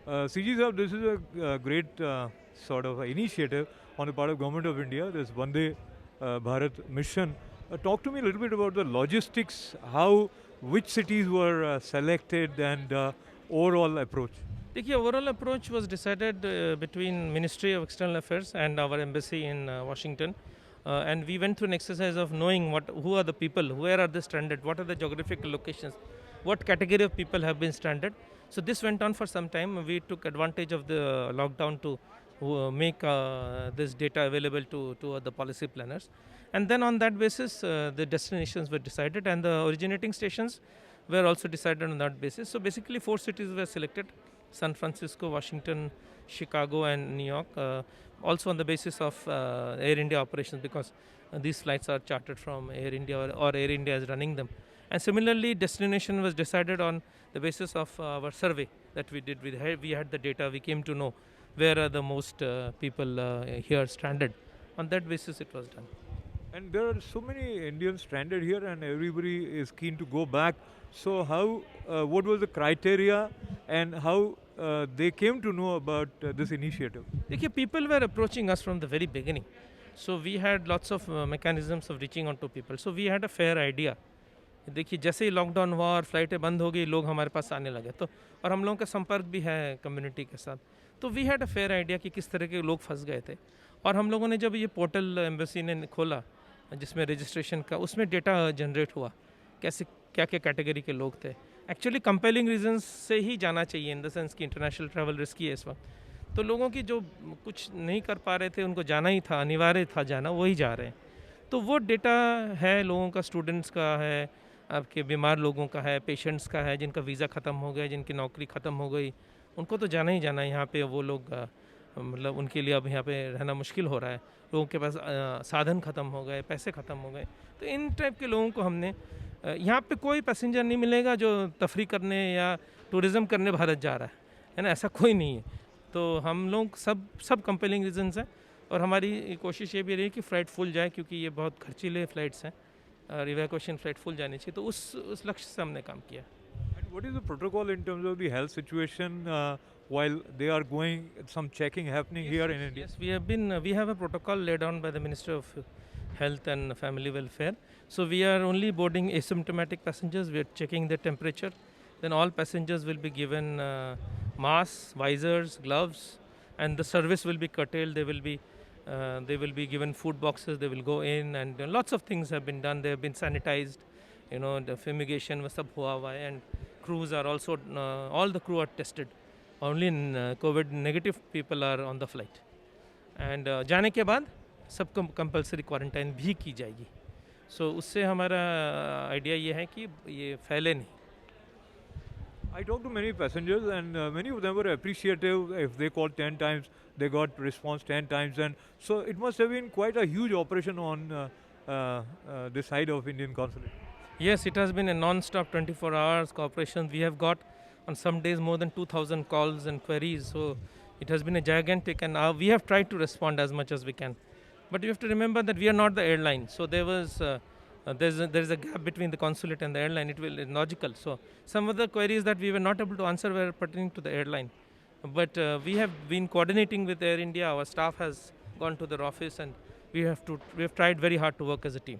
CG Sahab, this is a great sort of initiative on the part of Government of India, this Vande Bharat mission. Talk to me a little bit about the logistics, which cities were selected and overall approach. देखिए overall approach was decided between Ministry of External Affairs and our embassy in Washington. And we went through an exercise of knowing who are the people, where are they stranded, what are the geographical locations, what category of people have been stranded. So this went on for some time. We took advantage of the lockdown to make this data available to the policy planners. And then on that basis, the destinations were decided and the originating stations were also decided on that basis. So basically 4 cities were selected: San Francisco, Washington, Chicago and New York, also on the basis of Air India operations, because these flights are chartered from Air India or Air India is running them. And similarly, destination was decided on the basis of our survey that we did. We had the data, we came to know where are the most people here stranded. On that basis it was done. And there are so many Indians stranded here, and everybody is keen to go back. So, what was the criteria, and how they came to know about this initiative? देखिए, people were approaching us from the very beginning. So we had lots of mechanisms of reaching out to people. So we had a fair idea. देखिए, जैसे ही lockdown हुआ और फ्लाइटें बंद हो गई, लोग हमारे पास आने लगे, तो और हम लोगों का संपर्क भी है कम्युनिटी के साथ, तो we had a fair idea कि किस तरह के लोग फंस गए थे. और हम लोगों ने जब ये पोर्टल एम्बेसी ने खोला जिसमें रजिस्ट्रेशन का, उसमें डेटा जनरेट हुआ कैसे क्या क्या कैटेगरी के लोग थे. एक्चुअली कंपेलिंग रीजंस से ही जाना चाहिए, इन द सेंस कि इंटरनेशनल ट्रैवल रिस्की है इस वक्त. तो लोगों की जो कुछ नहीं कर पा रहे थे, उनको जाना ही था, अनिवार्य था जाना, वही जा रहे हैं. तो वो डेटा है लोगों का, स्टूडेंट्स का है, आपके बीमार लोगों का है, पेशेंट्स का है, जिनका वीज़ा ख़त्म हो गया, जिनकी नौकरी ख़त्म हो गई, उनको तो जाना ही जाना है. यहाँ पे वो लोग मतलब उनके लिए अब यहाँ पे रहना मुश्किल हो रहा है. लोगों के पास साधन ख़त्म हो गए, पैसे ख़त्म हो गए. तो इन टाइप के लोगों को हमने यहाँ पे कोई पैसेंजर नहीं मिलेगा जो तफरी करने या टूरिज़म करने भारत जा रहा है ना, ऐसा कोई नहीं है. तो हम लोग सब कंपेलिंग रीजंस हैं, और हमारी कोशिश ये भी रही कि फ़्लाइट फुल जाए, क्योंकि ये बहुत खर्चीले फ़्लाइट्स हैं और इवैक्यूएशन फ़्लाइट फुल जानी चाहिए. तो उस लक्ष्य से हमने काम किया. And what is the protocol in terms of the health situation while they are going? Some checking happening here in India. Yes, we have a protocol laid down by the Minister of Health and Family Welfare. So we are only boarding asymptomatic passengers. We are checking their temperature. Then all passengers will be given masks, visors, gloves, and the service will be curtailed. They will be given food boxes. They will go in, and lots of things have been done. They have been sanitized. The fumigation was sab hua hua hai, and crews are also all the crew are tested. Only COVID negative people are on the flight. And जाने के बाद सबको compulsory quarantine भी की जाएगी. सो उससे हमारा idea ये है कि ये फैले नहीं. I talked to many passengers, and many of them were appreciative. If they called 10 times, they got response 10 times. And so it must have been quite a huge operation on this side of Indian consulate. Yes, it has been a non-stop 24 hours cooperation. We have got on some days more than 2,000 calls and queries. So it has been a gigantic, and we have tried to respond as much as we can. But you have to remember that we are not the airline. So there is a gap between the consulate and the airline. It's logical. So some of the queries that we were not able to answer were pertaining to the airline. But we have been coordinating with Air India. Our staff has gone to their office, and we have tried very hard to work as a team.